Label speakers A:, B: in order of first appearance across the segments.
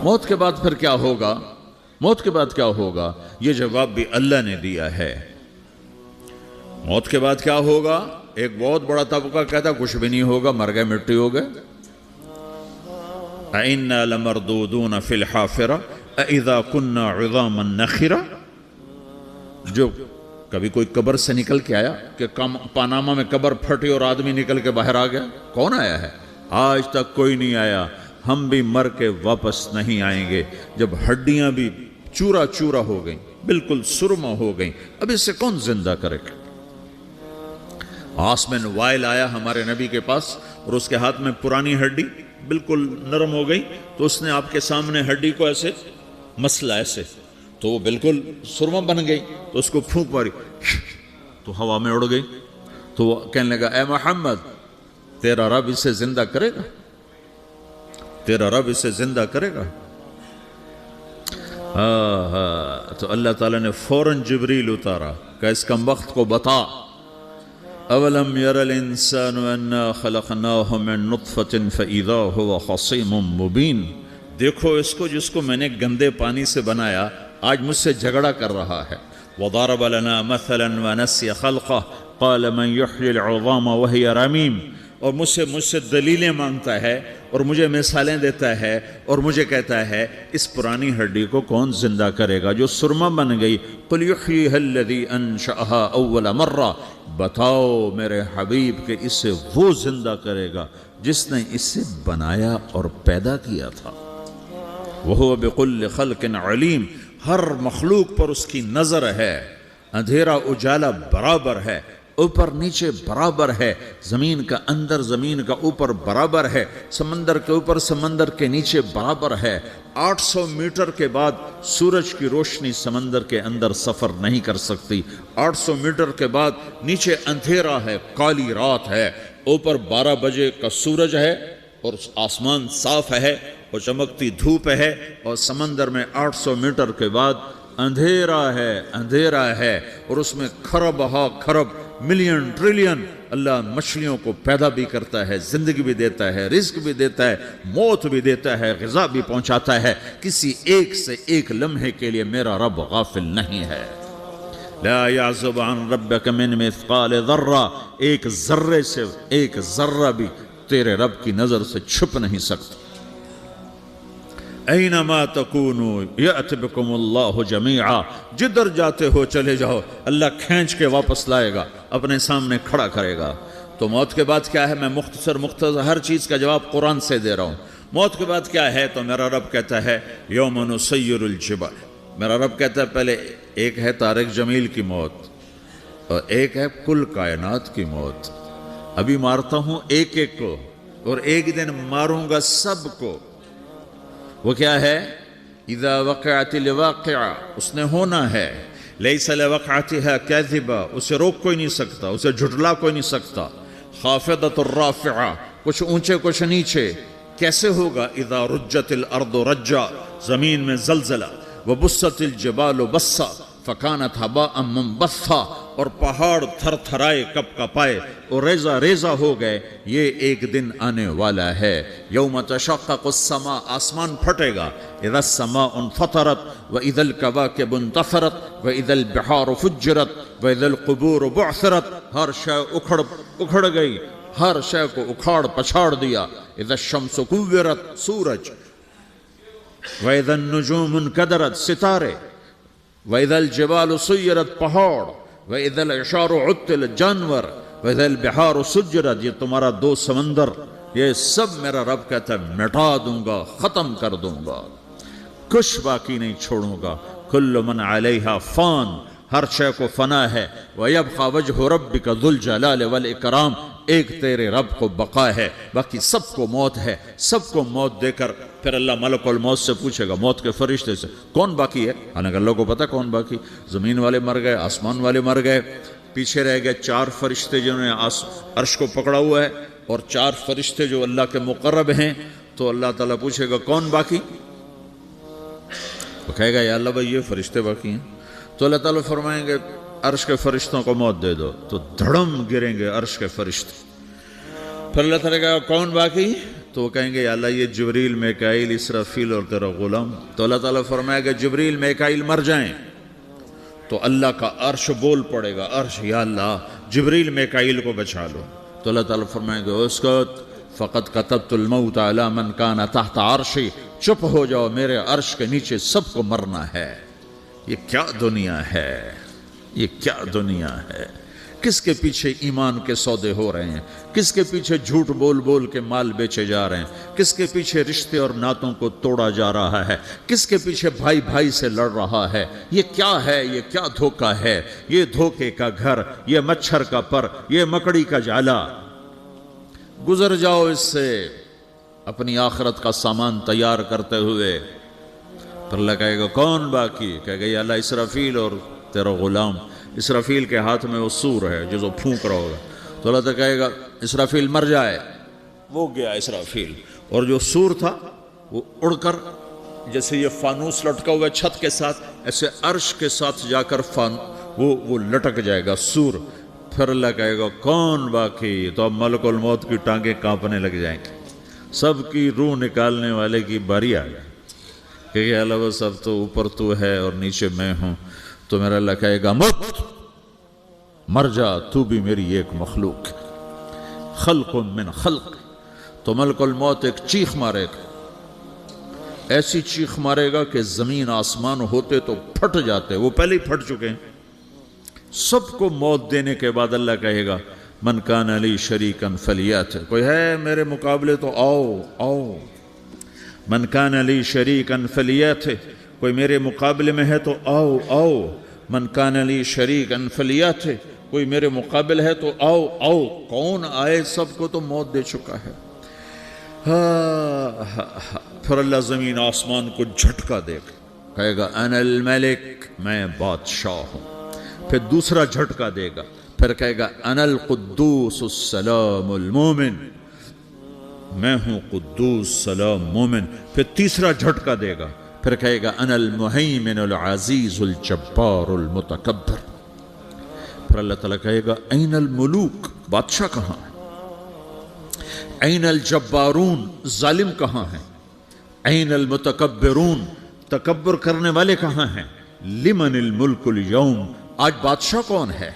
A: موت کے بعد پھر کیا ہوگا؟ موت کے بعد کیا ہوگا؟ یہ جواب بھی اللہ نے دیا ہے۔ موت کے بعد کیا ہوگا؟ ایک بہت بڑا طبقہ کہتا کچھ بھی نہیں ہوگا، مر گئے، مٹی ہو گئے۔ اَإِنَّا لَمَرْدُودُونَ فِي الْحَافِرَةِ اَإِذَا كُنَّا عِظَامًا نَخِرَةً۔ جو کبھی کوئی قبر سے نکل کے آیا کہ پاناما میں قبر پھٹی اور آدمی نکل کے باہر آ گیا؟ کون آیا ہے؟ آج تک کوئی نہیں آیا۔ ہم بھی مر کے واپس نہیں آئیں گے۔ جب ہڈیاں بھی چورا چورا ہو گئیں، بالکل سرما ہو گئیں، اب اس سے کون زندہ کرے گا؟ آسمن وائل آیا ہمارے نبی کے پاس اور اس کے ہاتھ میں پرانی ہڈی بالکل نرم ہو گئی، تو اس نے آپ کے سامنے ہڈی کو ایسے مسلا، ایسے تو وہ بالکل سرما بن گئی، تو اس کو پھونک ماری تو ہوا میں اڑ گئی۔ تو وہ کہنے لگا اے محمد، تیرا رب اسے زندہ کرے گا؟ تیرا رب اسے زندہ کرے گا؟ تو اللہ تعالیٰ نے فوراً جبریل اتارا کہ اس کمبخت کو بتا، اولم یر الانسان انا خلقناہ من نطفۃ فاذا هو خصیم مبین۔ دیکھو اس کو جس کو میں نے گندے پانی سے بنایا، آج مجھ سے جھگڑا کر رہا ہے۔ وضرب لنا مثلا ونسی خلقہ قال من یحیی العظام وہی رمیم۔ اور مجھ سے دلیلیں مانگتا ہے اور مجھے مثالیں دیتا ہے اور مجھے کہتا ہے اس پرانی ہڈی کو کون زندہ کرے گا جو سرما بن گئی؟ قل یحییھا الذی انشأھا اول مرہ۔ بتاؤ میرے حبیب کہ اسے وہ زندہ کرے گا جس نے اسے بنایا اور پیدا کیا تھا۔ وہو بکل خلق علیم۔ ہر مخلوق پر اس کی نظر ہے، اندھیرا اجالا برابر ہے، اوپر نیچے برابر ہے، زمین کا اندر زمین کا اوپر برابر ہے، سمندر کے اوپر سمندر کے نیچے برابر ہے۔ 800 میٹر کے بعد سورج کی روشنی سمندر کے اندر سفر نہیں کر سکتی۔ 800 میٹر کے بعد نیچے اندھیرا ہے، کالی رات ہے، اوپر 12 بجے کا سورج ہے اور آسمان صاف ہے اور چمکتی دھوپ ہے، اور سمندر میں 800 میٹر کے بعد اندھیرا ہے اور اس میں کھرب ہا کھرب ملین ٹریلین اللہ مچھلیوں کو پیدا بھی کرتا ہے، زندگی بھی دیتا ہے، رزق بھی دیتا ہے، موت بھی دیتا ہے، غذا بھی پہنچاتا ہے۔ کسی ایک سے ایک لمحے کے لیے میرا رب غافل نہیں ہے۔ لا يعزب عن ربك من مثقال ذرہ، ایک ذرے سے ایک ذرہ بھی تیرے رب کی نظر سے چھپ نہیں سکتا۔ اینما تکونوا یأت بکم اللہ جمیعا، جدھر جاتے ہو چلے جاؤ، اللہ کھینچ کے واپس لائے گا، اپنے سامنے کھڑا کرے گا۔ تو موت کے بعد کیا ہے؟ میں مختصر ہر چیز کا جواب قرآن سے دے رہا ہوں۔ موت کے بعد کیا ہے؟ تو میرا رب کہتا ہے یوم نسیر الجبال۔ میرا رب کہتا ہے پہلے ایک ہے طارق جمیل کی موت اور ایک ہے کل کائنات کی موت۔ ابھی مارتا ہوں ایک ایک کو اور ایک دن ماروں گا سب کو۔ وہ کیا ہے؟ اذا وقعت الواقعہ، اس نے ہونا ہے۔ لیس لوقعتها کاذبہ، اسے روک کوئی نہیں سکتا، اسے جھٹلا کوئی نہیں سکتا۔ خافضۃ الرافعہ، کچھ اونچے کچھ نیچے۔ کیسے ہوگا؟ اذا رجت الارض رجا، زمین میں زلزلہ۔ وبست الجبال بسا فکانت ہباء منبثا، اور پہاڑ تھر تھرائے کپ کپائے اور ریزہ ریزہ ہو گئے۔ یہ ایک دن آنے والا ہے۔ یوم تشقق السماء، آسمان پھٹے گا۔ اذا السماء انفطرت واذا الكواكب انتثرت واذا البحار فجرت واذا القبور بعثرت، ہر شے اکھڑ گئی، ہر شے کو اکھاڑ پچھاڑ دیا۔ اذا الشمس کورت، سورج۔ واذا النجوم انکدرت، ستارے۔ وَإِذَا الْجِبَالُ سُيِّرَتْ، پہاڑ۔ وَإِذَا الْعِشَارُ عُطِّلَتْ، جانور۔ وَإِذَا الْبِحَارُ سُجِّرَتْ، یہ تمہارا دو سمندر، یہ سب میرا رب کہتا ہے مٹا دوں گا، ختم کر دوں گا، کچھ باقی نہیں چھوڑوں گا۔ كُلُّ مَنْ عَلَيْهَا فان، ہر شے کو فنا ہے۔ وَيَبْقَى وَجْهُ رَبِّكَ ذُو الْجَلَالِ وَالْإِكْرَامِ، ایک تیرے رب کو بقا ہے، باقی سب کو موت ہے۔ سب کو موت دے کر پھر اللہ ملک الموت سے پوچھے گا، موت کے فرشتے سے، کون باقی ہے؟ حالانکہ اللہ کو پتہ کون باقی۔ زمین والے مر گئے، آسمان والے مر گئے، پیچھے رہ گئے 4 فرشتے جنہوں نے عرش کو پکڑا ہوا ہے، اور 4 فرشتے جو اللہ کے مقرب ہیں۔ تو اللہ تعالیٰ پوچھے گا کون باقی؟ وہ کہے گا یا اللہ بھائی یہ فرشتے باقی ہیں۔ تو اللہ تعالیٰ فرمائیں گے عرش کے فرشتوں کو موت دے دو، تو دھڑم گریں گے عرش کے فرشتے۔ پھر اللہ تعالیٰ کہا کون باقی؟ تو وہ کہیں گے یا اللہ یہ جبریل میکائیل اسرافیل اور تیرا غلام. تو اللہ تعالیٰ فرمائے گا جبریل میکائیل مر جائیں تو اللہ کا عرش بول پڑے گا, عرش یا اللہ جبریل میکائیل کو بچا لو. تو اللہ تعالیٰ فرمائے گا اسکت فقط کتبت الموت علی من کان تحت عرشی, چپ ہو جاؤ میرے عرش کے نیچے سب کو مرنا ہے. یہ کیا دنیا ہے, یہ کیا دنیا ہے. کس کے پیچھے ایمان کے سودے ہو رہے ہیں, کس کے پیچھے جھوٹ بول بول کے مال بیچے جا رہے ہیں, کس کے پیچھے رشتے اور ناتوں کو توڑا جا رہا ہے, کس کے پیچھے بھائی بھائی سے لڑ رہا ہے. یہ کیا ہے, یہ کیا دھوکہ ہے, یہ دھوکے کا گھر, یہ مچھر کا پر, یہ مکڑی کا جالا. گزر جاؤ اس سے اپنی آخرت کا سامان تیار کرتے ہوئے. پھر اللہ کہے گا کون باقی, کہے گا یا اللہ اسرافیل اور تیرا غلام. اسرافیل کے ہاتھ میں وہ سور ہے جو پھونک رہا ہوگا. تو اللہ تعالیٰ کہے گا اسرافیل مر جائے, وہ گیا اسرافیل, اور جو سور تھا وہ اڑ کر جیسے یہ فانوس لٹکا ہوا ہے چھت کے ساتھ, ایسے عرش کے ساتھ جا کر وہ لٹک جائے گا سور. پھر اللہ کہے گا کون باقی, تو اب ملک الموت کی ٹانگیں کانپنے لگ جائیں گے, سب کی روح نکالنے والے کی باری آ گئی کہ اللہ وہ سب تو اوپر تو ہے اور نیچے میں ہوں. تو میرا اللہ کہے گا مت, مر جا, تو بھی میری ایک مخلوق, خلق من خلق. تو ملک الموت ایک چیخ مارے گا, ایسی چیخ مارے گا کہ زمین آسمان ہوتے تو پھٹ جاتے, وہ پہلے ہی پھٹ چکے ہیں. سب کو موت دینے کے بعد اللہ کہے گا من کان لی شریکا فلیات, کوئی ہے میرے مقابلے تو آؤ آؤ. من کان لی شریکا فلیات, کوئی میرے مقابلے میں ہے تو آؤ آؤ. من کان لی شریکا فلیات, کوئی میرے مقابل ہے تو آؤ آؤ. کون آئے, سب کو تو موت دے چکا ہے. پھر اللہ زمین آسمان کو جھٹکا دے گا, کہے گا انا الملک, میں بادشاہ ہوں. پھر دوسرا جھٹکا دے گا, پھر کہے گا انا القدوس السلام المومن, میں ہوں قدوس سلام مومن. پھر تیسرا جھٹکا دے گا, پھر کہے گا انا المہیمن العزیز الجبار المتکبر. پھر اللہ تعالیٰ کہے گا این الملوک, بادشاہ کہاں ہے؟ این الجبارون, ظالم کہاں ہیں؟ این المتکبرون, تکبر کرنے والے کہاں ہیں؟ لمن الملک اليوم, آج بادشاہ کون ہے؟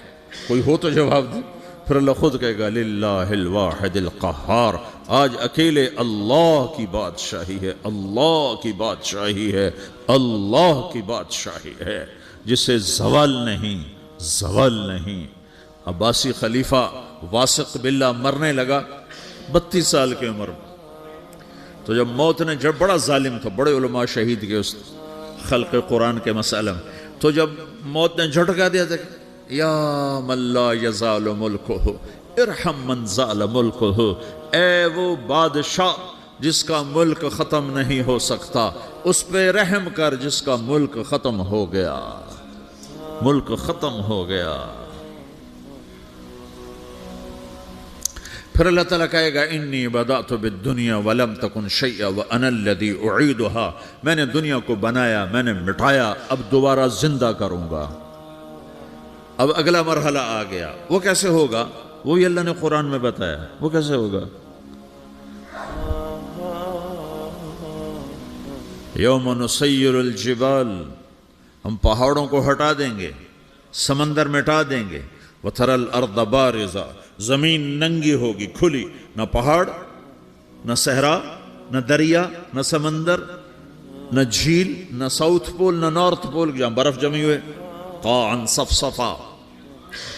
A: کوئی ہو تو جواب دے. پھر اللہ خود کہے گا للہ الواحد القہار, آج اکیلے اللہ کی بادشاہی ہے, اللہ کی بادشاہی ہے, اللہ کی بادشاہی ہے, جسے زوال نہیں, زوال نہیں. عباسی خلیفہ واسق باللہ مرنے لگا 32 سال کی عمر میں. تو جب موت نے, جب بڑا ظالم تھا, بڑے علماء شہید کے اس خلق قرآن کے مسئلہ میں, تو جب موت نے جھٹکا دیا تھا یا من لا یزال ملکہ ارحم من زال ملکہ, اے وہ بادشاہ جس کا ملک ختم نہیں ہو سکتا, اس پہ رحم کر جس کا ملک ختم ہو گیا, ملک ختم ہو گیا. پھر اللہ تعالیٰ کہے گا انی بدأت بالدنیا ولم تکن شیئا وانا الذی اعیدہا, میں نے دنیا کو بنایا, میں نے مٹایا, اب دوبارہ زندہ کروں گا. اب اگلا مرحلہ آ گیا, وہ کیسے ہوگا؟ وہی اللہ نے قرآن میں بتایا. وہ کیسے ہوگا؟ یوم نسیر الجبال, ہم پہاڑوں کو ہٹا دیں گے, سمندر مٹا دیں گے. وتری الارض بارزہ, زمین ننگی ہوگی, کھلی, نہ پہاڑ, نہ صحرا, نہ دریا, نہ سمندر, نہ جھیل, نہ ساؤتھ پول, نہ نارتھ پول جہاں برف جمی ہوئے. قاعا صفصفا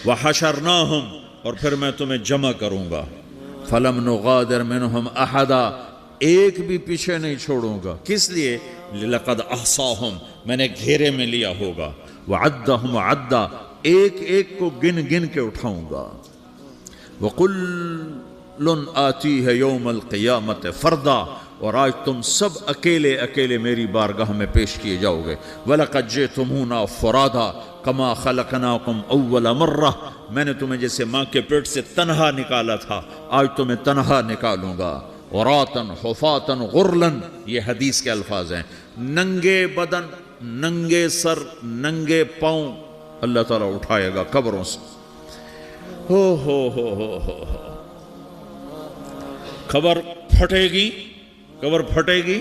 A: وحشرناہم, اور پھر میں تمہیں جمع کروں گا. فلم نغادر منہم احدا, ایک بھی پیچھے نہیں چھوڑوں گا. کس لیے؟ لقد احصاہم, میں نے گھیرے میں لیا ہوگا. وعدہم عدا, ایک ایک کو گن گن کے اٹھاؤں گا. وَقُلٌ آتِيهَ يَوْمَ الْقِيَامَةِ فَرْدًا, اور آج تم سب اکیلے اکیلے میری بارگاہ میں پیش کیے جاؤ گے. وَلَقَدْ جِئْتُمُونَا فُرَادًا كَمَا خَلَقْنَاكُمْ أَوَّلَ مَرَّةٍ, میں نے تمہیں جیسے ماں کے پیٹ سے تنہا نکالا تھا, آج تمہیں تنہا نکالوں گا. عُرَاةً حُفَاةً غُرْلًا, یہ حدیث کے الفاظ ہیں. ننگے بدن, ننگے سر, ننگے پاؤں اللہ تعالیٰ اٹھائے گا قبروں سے. ہو. خبر پھٹے گی، قبر پھٹے گی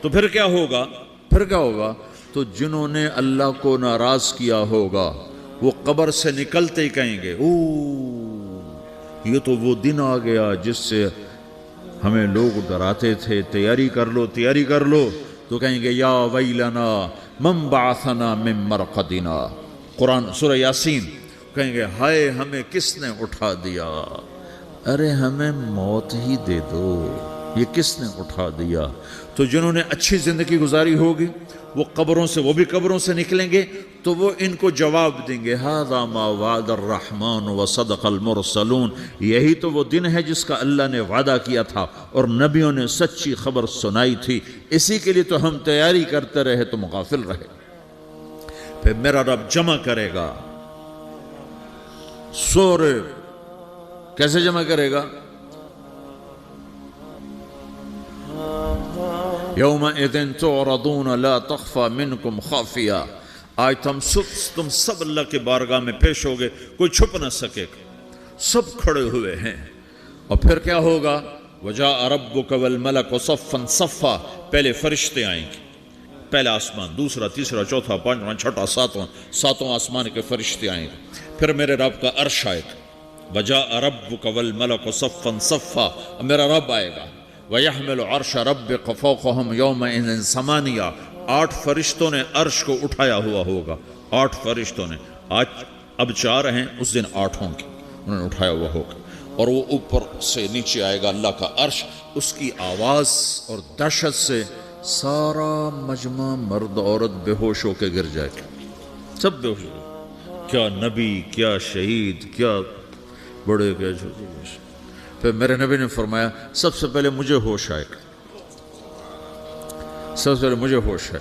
A: تو پھر کیا ہوگا؟ پھر کیا ہوگا؟ تو جنہوں نے اللہ کو ناراض کیا ہوگا وہ قبر سے نکلتے ہی کہیں گے او یہ تو وہ دن آ گیا جس سے ہمیں لوگ ڈراتے تھے، تیاری کر لو تیاری کر لو. تو کہیں گے یا ویلنا من بعثنا من مرقدنا، قرآن سورہ یاسین. کہیں گے ہائے ہمیں کس نے اٹھا دیا، ارے ہمیں موت ہی دے دو، یہ کس نے اٹھا دیا. تو جنہوں نے اچھی زندگی گزاری ہوگی وہ قبروں سے، وہ بھی قبروں سے نکلیں گے تو وہ ان کو جواب دیں گے ھذا ما وعد الرحمن وصدق المرسلون، یہی تو وہ دن ہے جس کا اللہ نے وعدہ کیا تھا اور نبیوں نے سچی خبر سنائی تھی، اسی کے لیے تو ہم تیاری کرتے رہے تم غافل رہے. پھر میرا رب جمع کرے گا سورے. کیسے جمع کرے گا؟ یومئذ تعرضون لا تخفى منکم خافیہ. آج تم سب اللہ کے بارگاہ میں پیش ہوگے، کوئی چھپ نہ سکے گا، سب کھڑے ہوئے ہیں. اور پھر کیا ہوگا؟ وجاء ربک والملک صفا صفا. پہلے فرشتے آئیں گے، پہلا آسمان، دوسرا، تیسرا، چوتھا، پانچواں، چھٹا، ساتواں آسمان کے فرشتے آئیں گے. پھر میرے رب کا عرش آئے گا. وجاء ربک والملک صفا صفا، میرا رب آئے گا. وَيَحْمِلُ عَرْشَ رَبِّكَ فَوْقَهُمْ يَوْمَئِذٍ ثَمَانِيَةٌ. 8 فرشتوں نے عرش کو اٹھایا ہوا ہوگا، 8 فرشتوں نے. آج اب 4 ہیں، اس دن 8 ہوں گے، انہوں نے اٹھایا ہوا ہوگا. اور وہ اوپر سے نیچے آئے گا اللہ کا عرش. اس کی آواز اور دہشت سے سارا مجمع مرد عورت بے ہوش ہو کے گر جائے گا، سب بے ہوش ہو گئے. کیا نبی، کیا شہید، کیا بڑے، کیا چھوٹے. پھر میرے نبی نے فرمایا سب سے پہلے مجھے ہوش آئے گا، سب سے پہلے مجھے ہوش ہے.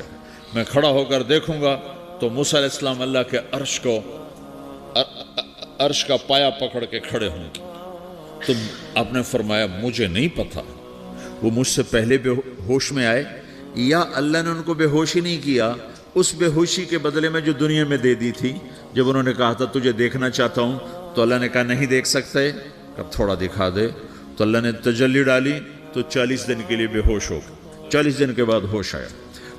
A: میں کھڑا ہو کر دیکھوں گا تو موسیٰ علیہ السلام اللہ کے عرش کا پایا پکڑ کے کھڑے ہوں گے. تو آپ نے فرمایا مجھے نہیں پتا وہ مجھ سے پہلے بے ہوش میں آئے یا اللہ نے ان کو بے ہوشی نہیں کیا، اس بے ہوشی کے بدلے میں جو دنیا میں دے دی تھی. جب انہوں نے کہا تھا تجھے دیکھنا چاہتا ہوں تو اللہ نے کہا نہیں دیکھ سکتے، اب تھوڑا دکھا دے. تو اللہ نے تجلی ڈالی تو 40 دن کے لیے بے ہوش ہو گئے. 40 دن کے بعد ہوش آیا.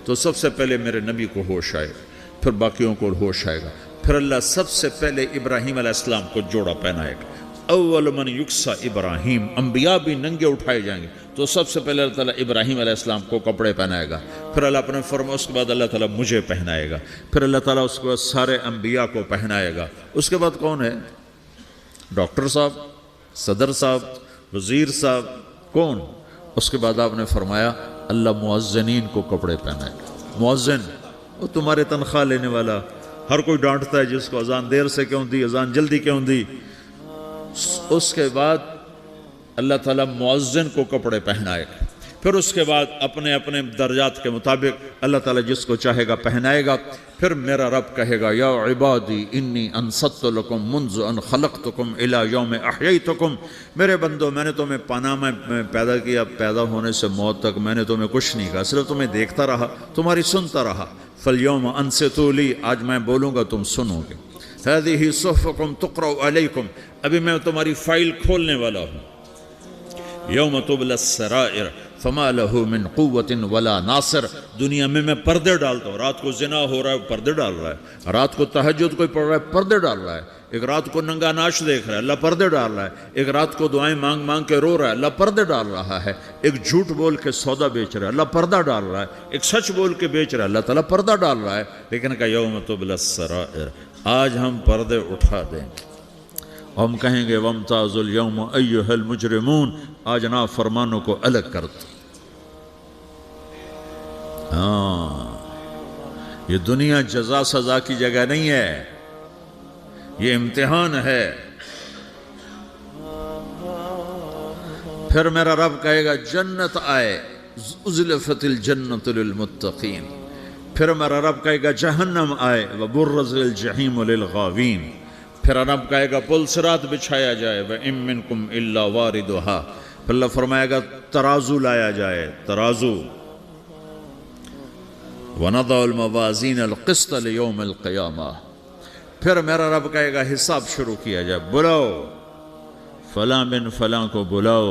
A: تو سب سے پہلے میرے نبی کو ہوش آئے، پھر باقیوں کو ہوش آئے گا. پھر اللہ سب سے پہلے ابراہیم علیہ السلام کو جوڑا پہنائے گا. اول من یکسا ابراہیم، انبیاء بھی ننگے اٹھائے جائیں گے. تو سب سے پہلے اللہ تعالیٰ ابراہیم علیہ السلام کو کپڑے پہنائے گا. پھر اللہ اپنے فرما، اس کے بعد اللہ تعالیٰ مجھے پہنائے گا. پھر اللہ تعالیٰ اس کے بعد سارے انبیاء کو پہنائے گا. اس کے بعد کون ہے؟ ڈاکٹر صاحب، صدر صاحب، وزیر صاحب، کون؟ اس کے بعد آپ نے فرمایا اللہ مؤذنین کو کپڑے پہنائے گا. مؤذن وہ تمہارے تنخواہ لینے والا، ہر کوئی ڈانٹتا ہے جس کو اذان دیر سے کیوں دی، اذان جلدی کیوں دی. اس کے بعد اللہ تعالیٰ مؤذن کو کپڑے پہنائے گا. پھر اس کے بعد اپنے اپنے درجات کے مطابق اللہ تعالیٰ جس کو چاہے گا پہنائے گا. پھر میرا رب کہے گا یا عبادی انی انصت لکم منذ ان خلقتکم الی یوم احییتکم. میرے بندو میں نے تمہیں پاناہ میں پیدا کیا، پیدا ہونے سے موت تک میں نے تمہیں کچھ نہیں کہا، صرف تمہیں دیکھتا رہا، تمہاری سنتا رہا. فالیوم انصتوا لی، آج میں بولوں گا تم سنو گے. ہذہ صحفکم تقرأ علیکم، ابھی میں تمہاری فائل کھولنے والا ہوں. یوم تبلی السرائر فما له من قوت ولا ناصر. دنیا میں پردے ڈالتا ہوں. رات کو زنا ہو رہا ہے، پردے ڈال رہا ہے. رات کو تہجد کوئی پڑھ رہا ہے، پردے ڈال رہا ہے. ایک رات کو ننگا ناچ دیکھ رہا ہے، اللہ پردے ڈال رہا ہے. ایک رات کو دعائیں مانگ مانگ کے رو رہا ہے، اللہ پردے ڈال رہا ہے. ایک جھوٹ بول کے سودا بیچ رہا ہے، اللہ پردہ ڈال رہا ہے. ایک سچ بول کے بیچ رہا ہے، اللہ تعالیٰ پردہ ڈال رہا ہے. لیکن کہ یوم تبلی السرائر، آج ہم پردے اٹھا دیں گے. ہم کہیں گے وامتازوا اليوم ایھا المجرمون، آج نافرمانوں کو الگ کر دو. ہاں، یہ دنیا جزا سزا کی جگہ نہیں ہے، یہ امتحان ہے. پھر میرا رب کہے گا جنت آئے، ازلفت الجنت للمتقین. پھر میرا رب کہے گا جہنم آئے، وبرز الجحیم للغاوین. پھر رب کہے گا پل صراط بچھایا جائے، وَإِن مِّنكُمْ إِلَّا وَارِدُهَا. پھر اللہ فرمائے گا ترازو لایا جائے، ترازو. وَنَضَعُ الْمَوَازِينَ الْقِسْطَ لِيَوْمِ الْقِيَامَةِ. پھر میرا رب کہے گا حساب شروع کیا جائے، بلاؤ فلاں بن فلاں کو بلاؤ،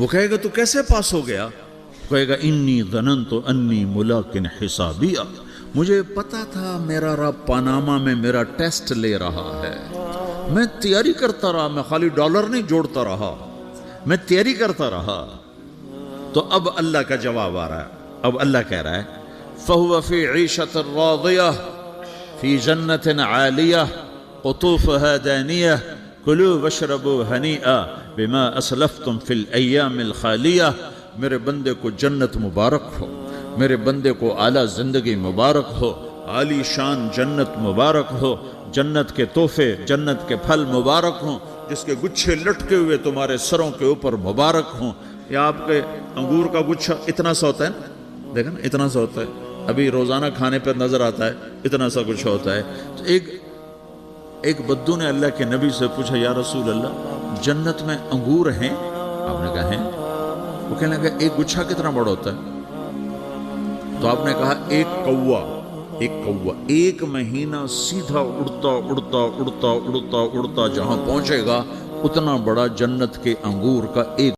A: وہ کہے گا تو کیسے پاس ہو گیا؟ کہے گا انی ظننت انی ملاقن حسابیہ، مجھے پتا تھا میرا رب پاناما میں میرا ٹیسٹ لے رہا ہے، میں تیاری کرتا رہا، میں خالی ڈالر نہیں جوڑتا رہا، میں تیاری کرتا رہا۔ تو اب اللہ کا جواب آ رہا ہے، اب اللہ کہہ رہا ہے فَهُوَ فِي عِيشَةٍ رَاضِيَةٍ فِي جَنَّةٍ عَالِيَةٍ قُطُوفُهَا دَانِيَةٌ كُلُوا وَاشْرَبُوا هَنِيئًا بِمَا أَسْلَفْتُمْ فِي الْأَيَّامِ الْخَالِيَةِ، میرے بندے کو جنت مبارک ہو، میرے بندے کو اعلیٰ زندگی مبارک ہو، عالی شان جنت مبارک ہو، جنت کے تحفے، جنت کے پھل مبارک ہوں، جس کے گچھے لٹکے ہوئے تمہارے سروں کے اوپر مبارک ہوں۔ یا آپ کے انگور کا گچھا اتنا سا ہوتا ہے نا، دیکھیں نا اتنا سا ہوتا ہے، ابھی روزانہ کھانے پر نظر آتا ہے اتنا سا گچھا ہوتا ہے۔ تو ایک بدو نے اللہ کے نبی سے پوچھا یا رسول اللہ جنت میں انگور ہیں؟ آپ نے کہا ہیں۔ وہ کہنے لگا ایک گچھا کتنا بڑا ہوتا ہے؟ تو آپ نے کہا ایک مہینہ سیدھا اڑتا اڑتا اڑتا اڑتا اڑتا جہاں پہنچے گا اتنا بڑا جنت کے انگور کا ایک